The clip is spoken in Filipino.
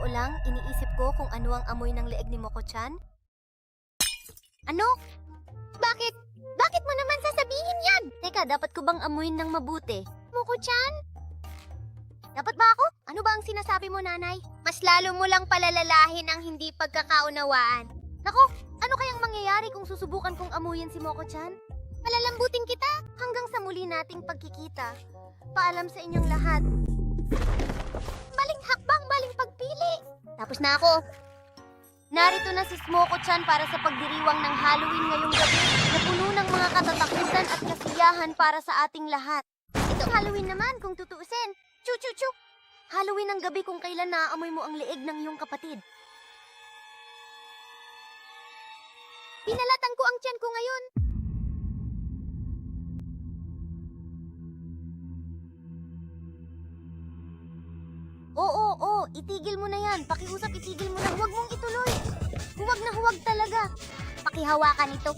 totoo lang, iniisip ko kung ano ang amoy ng leeg ni Moko-chan. Ano? Bakit? Bakit mo naman sasabihin yan? Teka, dapat ko bang amuyin ng mabuti? Moko-chan? Dapat ba ako? Ano ba ang sinasabi mo, nanay? Mas lalo mo lang palalalahin ang hindi pagkakaunawaan. Nako, ano kayang mangyayari kung susubukan kong amuyin si Moko-chan? Palalambutin kita hanggang sa muli nating pagkikita. Paalam sa inyong lahat. Maling hakbang, maling pagpili. Tapos na ako. Narito na si Smoko-chan para sa pagdiriwang ng Halloween ngayong gabi na puno ng mga katatakutan at kasiyahan para sa ating lahat. Itong Halloween naman kung tutuusin. Chu-chu-chu! Halloween ang gabi kung kailan naaamoy mo ang leeg ng iyong kapatid. Pinalatan ko ang tiyan ko ngayon. Oo, itigil mo na yan. Pakiusap, itigil mo na. Huwag mong ituloy. Huwag na huwag talaga. Pakihawakan ito.